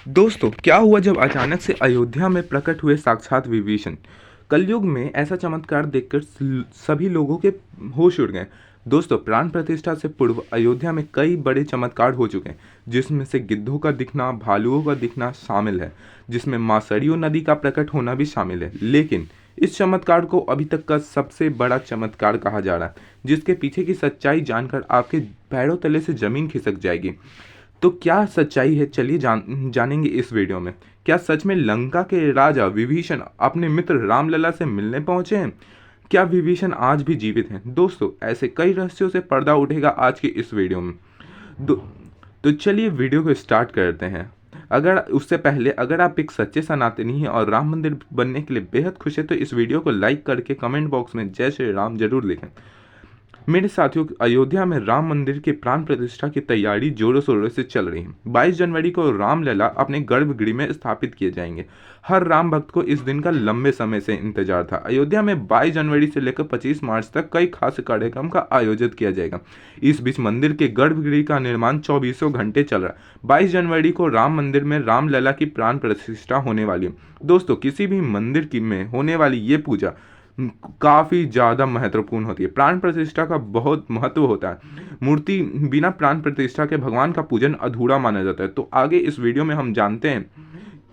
दोस्तों, क्या हुआ जब अचानक से अयोध्या में प्रकट हुए साक्षात विभीषण। कलयुग में ऐसा चमत्कार देखकर सभी लोगों के होश उड़ गए। दोस्तों, प्राण प्रतिष्ठा से पूर्व अयोध्या में कई बड़े चमत्कार हो चुके हैं, जिसमें से गिद्धों का दिखना, भालुओं का दिखना शामिल है, जिसमें मां सरयू नदी का प्रकट होना भी शामिल है। लेकिन इस चमत्कार को अभी तक का सबसे बड़ा चमत्कार कहा जा रहा है, जिसके पीछे की सच्चाई जानकर आपके पैरों तले से जमीन खिसक जाएगी। तो क्या सच्चाई है, चलिए जानेंगे इस वीडियो में। क्या सच में लंका के राजा विभीषण अपने मित्र रामलला से मिलने पहुंचे हैं? क्या विभीषण आज भी जीवित हैं? दोस्तों, ऐसे कई रहस्यों से पर्दा उठेगा आज की इस वीडियो में। दो, तो चलिए वीडियो को स्टार्ट करते हैं। अगर आप एक सच्चे सनातनी हैं और राम मंदिर बनने के लिए बेहद खुश है, तो इस वीडियो को लाइक करके कमेंट बॉक्स में जय श्री राम जरूर लिखें। मेरे साथियों, अयोध्या में राम मंदिर के प्राण प्रतिष्ठा की तैयारी जोरों शोरों से चल रही है। 22 जनवरी को रामलला अपने गर्भगृह में स्थापित किए जाएंगे। हर राम भक्त को इस दिन का लंबे समय से इंतजार था। अयोध्या में 22 जनवरी से लेकर 25 मार्च तक कई खास कार्यक्रम का आयोजित किया जाएगा। इस बीच मंदिर के गर्भगृह का निर्माण 24 घंटे चल रहा है। 22 जनवरी को राम मंदिर में रामलला की प्राण प्रतिष्ठा होने वाली है। दोस्तों, किसी भी मंदिर की में होने वाली ये पूजा काफ़ी ज़्यादा महत्वपूर्ण होती है। प्राण प्रतिष्ठा का बहुत महत्व होता है। मूर्ति बिना प्राण प्रतिष्ठा के भगवान का पूजन अधूरा माना जाता है। तो आगे इस वीडियो में हम जानते हैं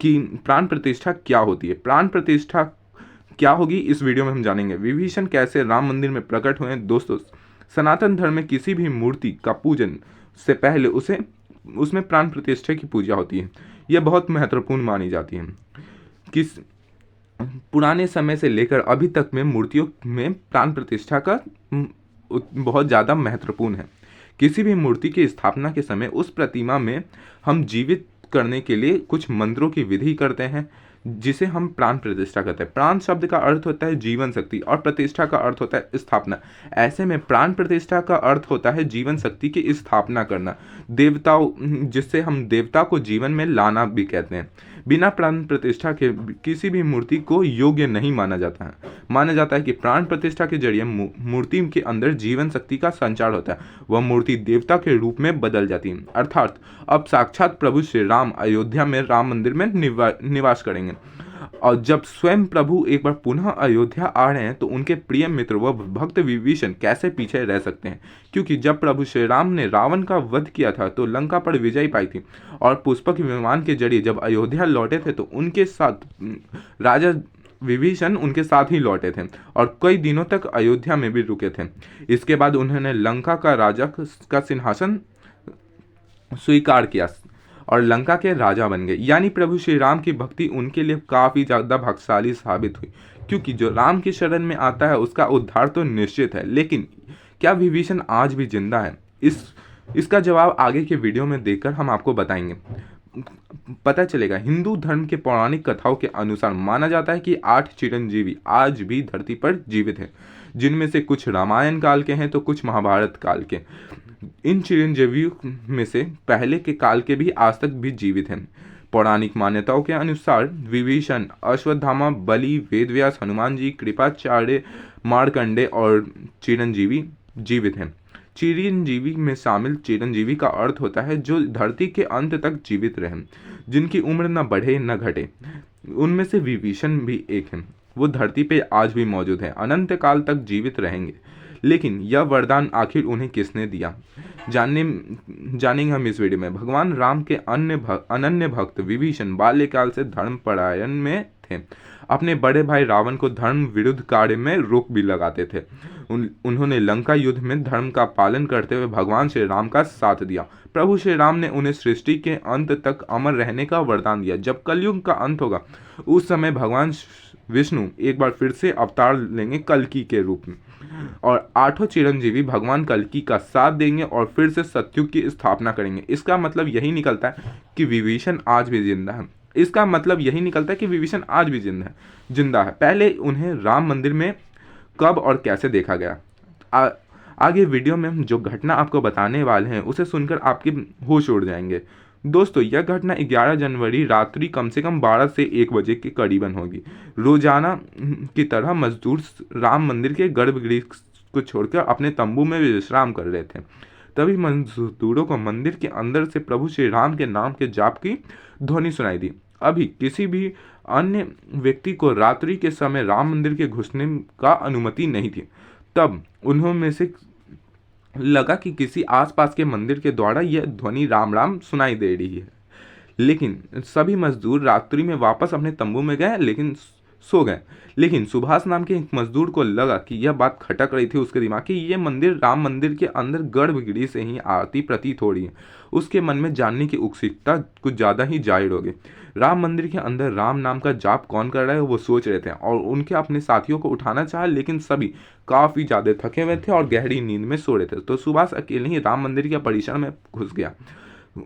कि प्राण प्रतिष्ठा क्या होती है। प्राण प्रतिष्ठा क्या होगी, इस वीडियो में हम जानेंगे। विभीषण कैसे राम मंदिर में प्रकट हुए। दोस्तों, सनातन धर्म में किसी भी मूर्ति का पूजन से पहले उसमें प्राण प्रतिष्ठा की पूजा होती है। यह बहुत महत्वपूर्ण मानी जाती है। किस पुराने समय से लेकर अभी तक में मूर्तियों में प्राण प्रतिष्ठा का बहुत ज़्यादा महत्वपूर्ण है। किसी भी मूर्ति की स्थापना के समय उस प्रतिमा में हम जीवित करने के लिए कुछ मंत्रों की विधि करते हैं, जिसे हम प्राण प्रतिष्ठा कहते हैं। प्राण शब्द का अर्थ होता है जीवन शक्ति और प्रतिष्ठा का अर्थ होता है स्थापना। ऐसे में प्राण प्रतिष्ठा का अर्थ होता है जीवन शक्ति की स्थापना करना, देवताओं, जिससे हम देवता को जीवन में लाना भी कहते हैं। बिना प्राण प्रतिष्ठा के किसी भी मूर्ति को योग्य नहीं माना जाता है। माना जाता है कि प्राण प्रतिष्ठा के जरिए मूर्ति के अंदर जीवन शक्ति का संचार होता है। वह मूर्ति देवता के रूप में बदल जाती है। अर्थात अब साक्षात प्रभु श्री राम अयोध्या में राम मंदिर में निवास करेंगे। और जब स्वयं प्रभु एक बार पुनः अयोध्या आ रहे हैं, तो उनके प्रिय मित्र व भक्त विभीषण कैसे पीछे रह सकते हैं? क्योंकि जब प्रभु श्री राम ने रावण का वध किया था तो लंका पर विजय पाई थी, और पुष्पक विमान के जरिए जब अयोध्या लौटे थे तो उनके साथ राजा विभीषण उनके साथ ही लौटे थे और कई दिनों तक अयोध्या में भी रुके थे। इसके बाद उन्होंने लंका का राजा का सिंहासन स्वीकार किया और लंका के राजा बन गए। यानी प्रभु श्री राम की भक्ति उनके लिए काफ़ी ज़्यादा भाग्यशाली साबित हुई, क्योंकि जो राम की शरण में आता है उसका उद्धार तो निश्चित है। लेकिन क्या विभीषण आज भी जिंदा है? इसका जवाब आगे के वीडियो में देखकर हम आपको बताएंगे, पता चलेगा। हिंदू धर्म के पौराणिक कथाओं के अनुसार माना जाता है कि 8 चिरंजीवी आज भी धरती पर जीवित हैं, जिनमें से कुछ रामायण काल के हैं तो कुछ महाभारत काल के। इन चिरंजीवियों में से पहले के काल के भी आज तक भी जीवित हैं। पौराणिक मान्यताओं के अनुसार विभीषण, अश्वत्थामा, बलि, वेदव्यास, हनुमान जी, कृपाचार्य, मार्कंडे और चिरंजीवी जीवित हैं। चिरंजीवी में शामिल चिरंजीवी का अर्थ होता है जो धरती के अंत तक जीवित रहें, जिनकी उम्र न बढ़े न घटे। उनमें से विभीषण भी एक हैं। वो धरती पे आज भी मौजूद हैं, अनंत काल तक जीवित रहेंगे। लेकिन यह वरदान आखिर उन्हें किसने दिया, जानेंगे हम इस वीडियो में। भगवान राम के अनन्य भक्त विभीषण बाल्यकाल से धर्मपरायण में थे। अपने बड़े भाई रावण को धर्म विरुद्ध कार्य में रोक भी लगाते थे। उन्होंने लंका युद्ध में धर्म का पालन करते हुए भगवान श्री राम का साथ दिया। प्रभु श्री राम ने उन्हें सृष्टि के अंत तक अमर रहने का वरदान दिया। जब कलयुग का अंत होगा, उस समय भगवान विष्णु एक बार फिर से अवतार लेंगे कल्कि के रूप में, और 8 चिरंजीवी भगवान कल्कि का साथ देंगे और फिर से सतयुग की स्थापना करेंगे। इसका मतलब यही निकलता है कि विभीषण आज भी जिंदा है। जिंदा है। पहले उन्हें राम मंदिर में कब और कैसे देखा गया, आगे वीडियो में हम जो घटना आपको बताने वाले हैं उसे सुनकर आपके होश उड़ जाएंगे। दोस्तों, यह घटना 11 जनवरी रात्रि कम से कम 12 से 1 बजे के करीबन होगी। रोजाना की तरह मजदूर राम मंदिर के गर्भगृह को छोड़कर अपने तंबू में विश्राम कर रहे थे। तभी मजदूरों को मंदिर के अंदर से प्रभु श्री राम के नाम के जाप की ध्वनि सुनाई दी। अभी किसी भी अन्य व्यक्ति को रात्रि के समय राम मंदिर के घुसने का अनुमति नहीं थी। तब उन्होंने में से लगा कि किसी आसपास के मंदिर के द्वारा यह ध्वनि राम राम सुनाई दे रही है। लेकिन सभी मजदूर रात्रि में वापस अपने तंबू में गए, लेकिन सो गए। लेकिन सुभाष नाम के एक मजदूर को लगा कि यह बात खटक रही थी उसके दिमाग की, ये मंदिर राम मंदिर के अंदर गर्भगृह से ही आती प्रतीत हो रही है। उसके मन में जानने की उत्सुकता कुछ ज़्यादा ही जाहिर हो गई। राम मंदिर के अंदर राम नाम का जाप कौन कर रहा है वो सोच रहे थे, और उनके अपने साथियों को उठाना चाहा, लेकिन सभी काफ़ी ज़्यादा थके हुए थे और गहरी नींद में सो रहे थे। तो सुभाष अकेले ही राम मंदिर के परिसर में घुस गया।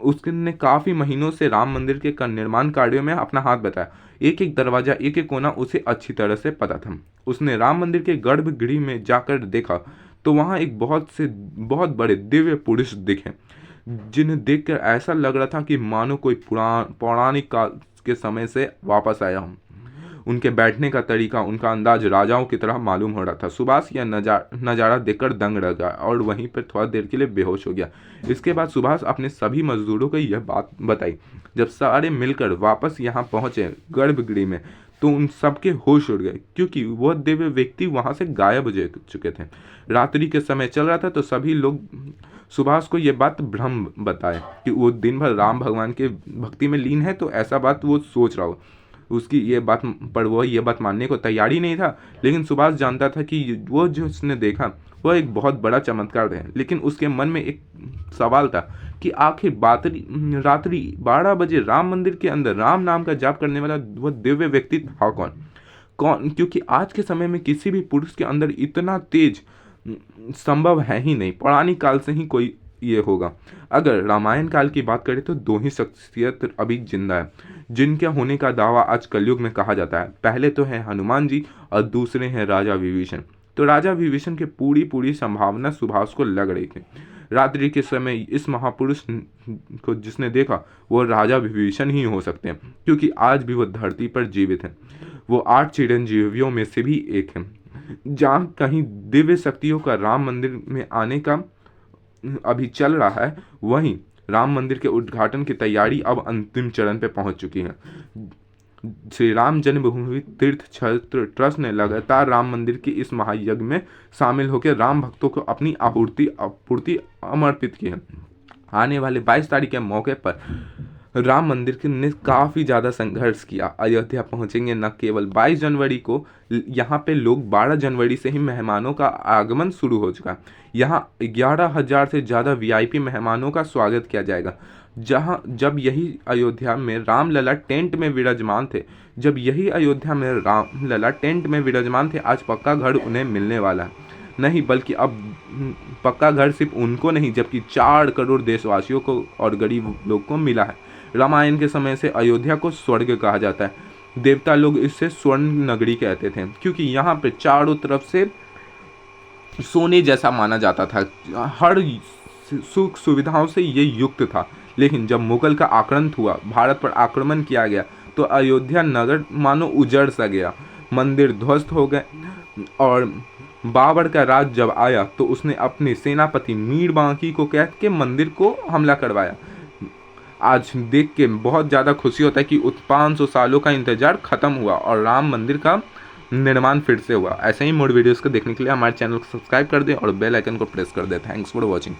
उसने काफ़ी महीनों से राम मंदिर के निर्माण कार्यों में अपना हाथ बटाया। एक एक दरवाजा, एक एक कोना उसे अच्छी तरह से पता था। उसने राम मंदिर के गर्भगृह में जाकर देखा तो वहाँ एक बहुत बड़े दिव्य पुरुष दिखे, जिन्हें देखकर ऐसा लग रहा था कि मानो कोई पौराणिक काल के समय से वापस आया हूँ। उनके बैठने का तरीका, उनका अंदाज राजाओं की तरह मालूम हो रहा था। सुभाष यह नज़ारा देखकर दंग रह गया और वहीं पर थोड़ा देर के लिए बेहोश हो गया। इसके बाद सुभाष अपने सभी मजदूरों को यह बात बताई। जब सारे मिलकर वापस यहाँ पहुँचे गर्भगृह में, तो उन सबके होश उड़ गए, क्योंकि वह दिव्य व्यक्ति वहाँ से गायब हो चुके थे। रात्रि के समय चल रहा था, तो सभी लोग सुभाष को यह बात भ्रम बताए कि वो दिन भर राम भगवान के भक्ति में लीन है, तो ऐसा बात वो सोच रहा हो। उसकी ये बात पर वो ये बात मानने को तैयार ही नहीं था। लेकिन सुभाष जानता था कि वो जो उसने देखा वह एक बहुत बड़ा चमत्कार है। लेकिन उसके मन में एक सवाल था कि आखिर रात्रि 12 बजे राम मंदिर के अंदर राम नाम का जाप करने वाला वह दिव्य व्यक्ति था कौन? क्योंकि आज के समय में किसी भी पुरुष के अंदर इतना तेज संभव है ही नहीं। पौराणिक काल से ही कोई ये होगा। अगर रामायण काल की बात करें तो 2 ही शख्सियत अभी जिंदा है जिनके होने का दावा आज कलयुग में कहा जाता है। पहले तो है हनुमान जी और दूसरे हैं राजा विभीषण। तो राजा विभीषण की पूरी संभावना सुभाष को लग रही थी। रात्रि के समय इस महापुरुष को जिसने देखा वो राजा विभीषण ही हो सकते हैं, क्योंकि आज भी वो धरती पर जीवित हैं। वो 8 चिरंजीवियों में से भी एक हैं। जहाँ कहीं दिव्य शक्तियों का राम मंदिर में आने का अभी चल रहा है, वहीं राम मंदिर के उद्घाटन की तैयारी अब अंतिम चरण पर पहुंच चुकी है। श्री राम जन्मभूमि तीर्थ क्षेत्र ट्रस्ट ने लगातार राम मंदिर के इस महायज्ञ में शामिल होकर राम भक्तों को अपनी आपूर्ति समर्पित की है। आने वाले 22 तारीख के मौके पर राम मंदिर ने काफ़ी ज़्यादा संघर्ष किया। अयोध्या पहुंचेंगे न केवल 22 जनवरी को, यहाँ पे लोग 12 जनवरी से ही मेहमानों का आगमन शुरू हो चुका। यहाँ 11,000 से ज़्यादा VIP मेहमानों का स्वागत किया जाएगा। जब यही अयोध्या में रामलला टेंट में विराजमान थे, आज पक्का घर उन्हें मिलने वाला है। नहीं, बल्कि अब पक्का घर सिर्फ उनको नहीं, जबकि 4 करोड़ देशवासियों को और गरीब लोग को मिला है। रामायण के समय से अयोध्या को स्वर्ग कहा जाता है। देवता लोग इसे स्वर्ण नगरी कहते थे, क्योंकि यहाँ पे चारों तरफ से सोने जैसा माना जाता था। हर सुख सुविधाओं से ये युक्त था। लेकिन जब मुगल का आक्रमण हुआ, भारत पर आक्रमण किया गया, तो अयोध्या नगर मानो उजड़ सा गया। मंदिर ध्वस्त हो गए और बाबर का राज जब आया तो उसने अपने सेनापति मीर बांकी को कह के मंदिर को हमला करवाया। आज देख के बहुत ज़्यादा खुशी होता है कि 500 सालों का इंतजार खत्म हुआ और राम मंदिर का निर्माण फिर से हुआ। ऐसे ही मोर वीडियोस को देखने के लिए हमारे चैनल को सब्सक्राइब कर दें और बेल आइकन को प्रेस कर दें। Thanks for watching.